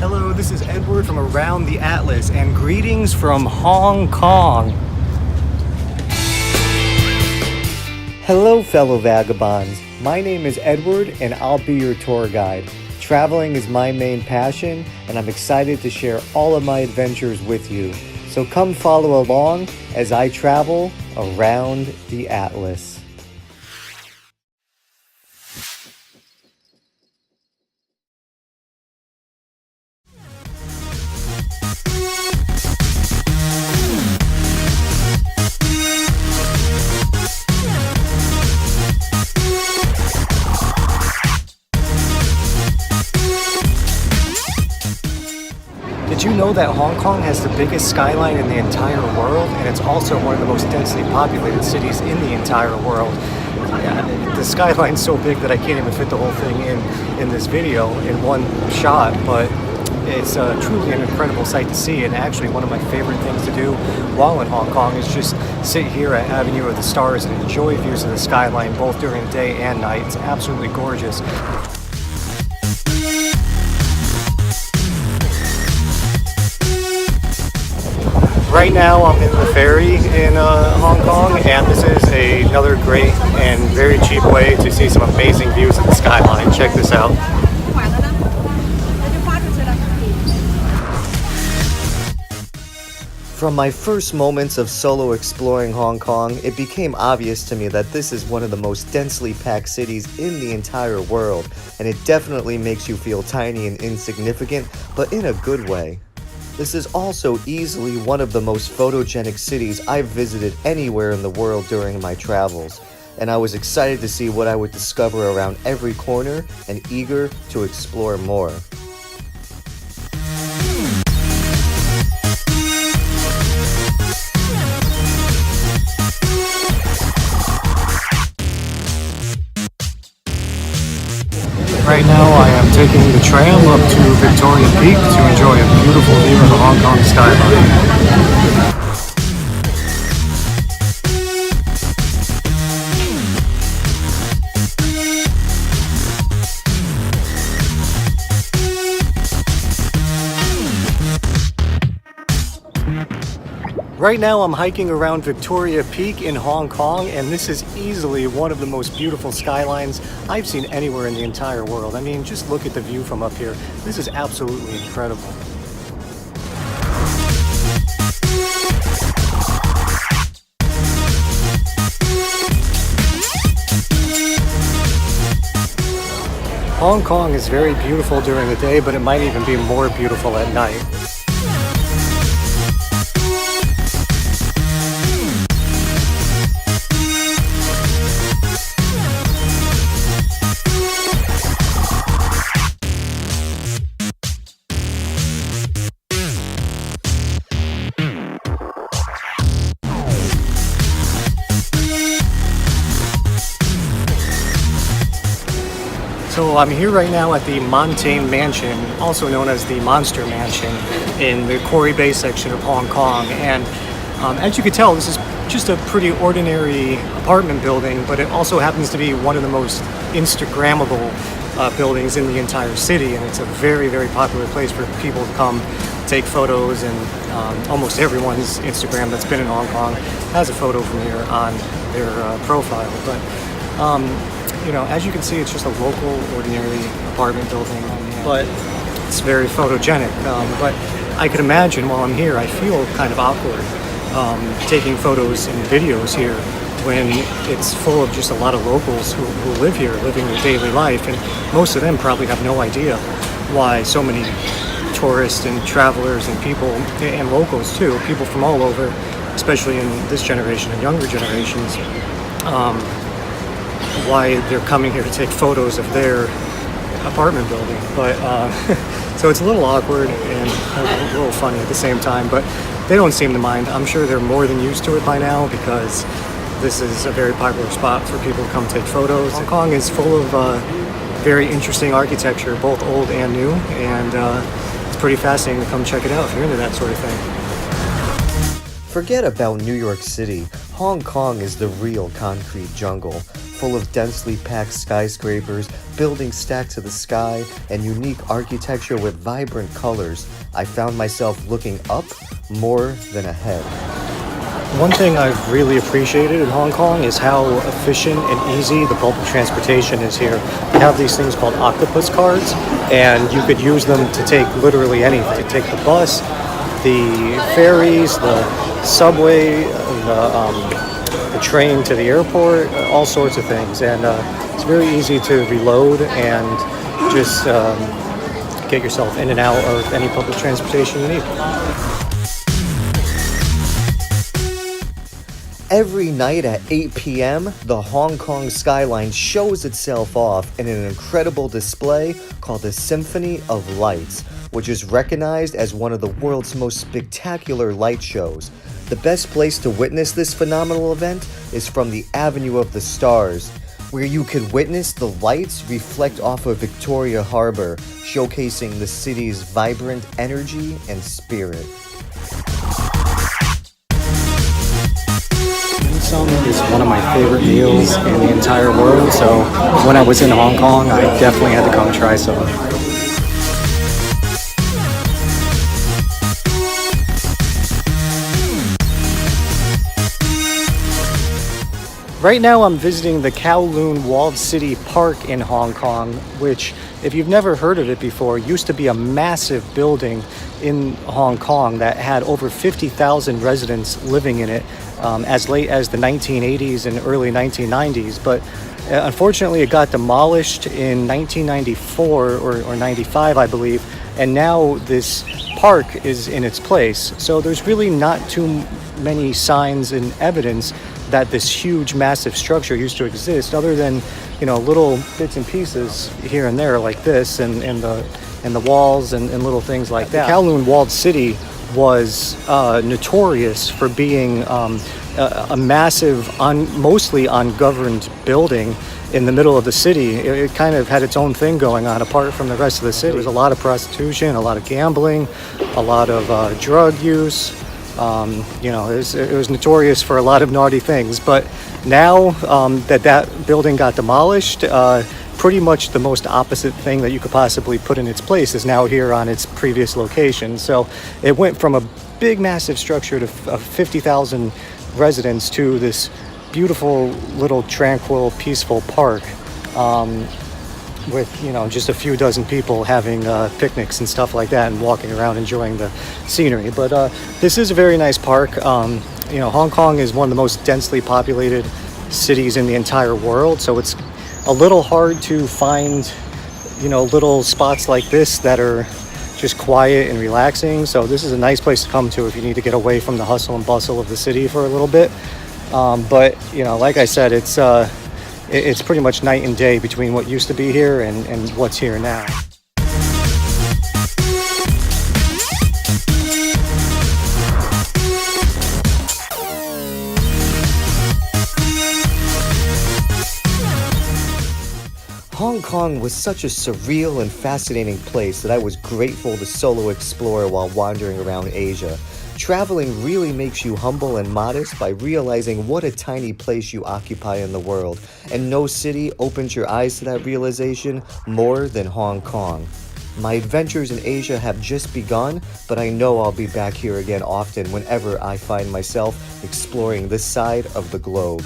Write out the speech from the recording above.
Hello, this is Edward from Around the Atlas, and greetings from Hong Kong. Hello, fellow vagabonds. My name is Edward, and I'll be your tour guide. Traveling is my main passion, and I'm excited to share all of my adventures with you. So come follow along as I travel around the Atlas. Did you know that Hong Kong has the biggest skyline in the entire world, and it's also one of the most densely populated cities in the entire world? The skyline's so big that I can't even fit the whole thing in this video in one shot, but it's truly an incredible sight to see, and actually one of my favorite things to do while in Hong Kong is just sit here at Avenue of the Stars and enjoy views of the skyline both during the day and night. It's absolutely gorgeous. Right now I'm in the ferry in Hong Kong, and this is another great and very cheap way to see some amazing views of the skyline. Check this out. From my first moments of solo exploring Hong Kong, it became obvious to me that this is one of the most densely packed cities in the entire world, and it definitely makes you feel tiny and insignificant, but in a good way. This is also easily one of the most photogenic cities I've visited anywhere in the world during my travels, and I was excited to see what I would discover around every corner and eager to explore more. Right now I am taking the tram up to Victoria Peak to enjoy a beautiful view of the Hong Kong skyline. Right now I'm hiking around Victoria Peak in Hong Kong, and this is easily one of the most beautiful skylines I've seen anywhere in the entire world. I mean, just look at the view from up here. This is absolutely incredible. Hong Kong is very beautiful during the day, but it might even be more beautiful at night. So I'm here right now at the Montane Mansion, also known as the Monster Mansion, in the Quarry Bay section of Hong Kong. And as you can tell, this is just a pretty ordinary apartment building, but it also happens to be one of the most Instagrammable buildings in the entire city. And it's a very, very popular place for people to come take photos, and almost everyone's Instagram that's been in Hong Kong has a photo from here on their profile. But you know, as you can see, it's just a local, ordinary apartment building, but it's very photogenic. But I could imagine while I'm here, I feel kind of awkward taking photos and videos here when it's full of just a lot of locals who live here, living their daily life, and most of them probably have no idea why so many tourists and travelers and people, and locals too, people from all over, especially in this generation and younger generations, why they're coming here to take photos of their apartment building. But so it's a little awkward and a little funny at the same time, but they don't seem to mind. I'm sure they're more than used to it by now, because this is a very popular spot for people to come take photos. Hong Kong is full of very interesting architecture, both old and new, and it's pretty fascinating to come check it out if you're into that sort of thing. Forget about New York City. Hong Kong is the real concrete jungle, full of densely packed skyscrapers, buildings stacked to the sky, and unique architecture with vibrant colors. I found myself looking up more than ahead. One thing I've really appreciated in Hong Kong is how efficient and easy the public transportation is here. They have these things called octopus cards, and you could use them to take literally anything. To take the bus, the ferries, the subway, the train to the airport, all sorts of things. And it's very easy to reload and just get yourself in and out of any public transportation you need. Every night at 8 p.m., the Hong Kong skyline shows itself off in an incredible display called the Symphony of Lights, which is recognized as one of the world's most spectacular light shows. The best place to witness this phenomenal event is from the Avenue of the Stars, where you could witness the lights reflect off of Victoria Harbor, showcasing the city's vibrant energy and spirit. Dim sum is one of my favorite meals in the entire world, so when I was in Hong Kong, I definitely had to come try some. Right now I'm visiting the Kowloon Walled City Park in Hong Kong, which, if you've never heard of it before, used to be a massive building in Hong Kong that had over 50,000 residents living in it as late as the 1980s and early 1990s. But unfortunately, it got demolished in 1994 or 95, I believe, and now this park is in its place. So there's really not too many signs and evidence that this huge, massive structure used to exist, other than, you know, little bits and pieces here and there like this, and the walls and little things like that. The Kowloon Walled City was notorious for being a massive, mostly ungoverned building in the middle of the city. It kind of had its own thing going on apart from the rest of the city. There was a lot of prostitution, a lot of gambling, a lot of drug use. It was notorious for a lot of naughty things. But now that building got demolished, pretty much the most opposite thing that you could possibly put in its place is now here on its previous location. So it went from a big, massive structure of 50,000 residents to this beautiful, little, tranquil, peaceful park with, just a few dozen people having picnics and stuff like that and walking around enjoying the scenery. But this is a very nice park. Hong Kong is one of the most densely populated cities in the entire world, so it's a little hard to find, little spots like this that are just quiet and relaxing. So this is a nice place to come to if you need to get away from the hustle and bustle of the city for a little bit. But like I said, it's pretty much night and day between what used to be here and what's here now. Hong Kong was such a surreal and fascinating place that I was grateful to solo explore while wandering around Asia. Traveling really makes you humble and modest by realizing what a tiny place you occupy in the world, and no city opens your eyes to that realization more than Hong Kong. My adventures in Asia have just begun, but I know I'll be back here again often whenever I find myself exploring this side of the globe.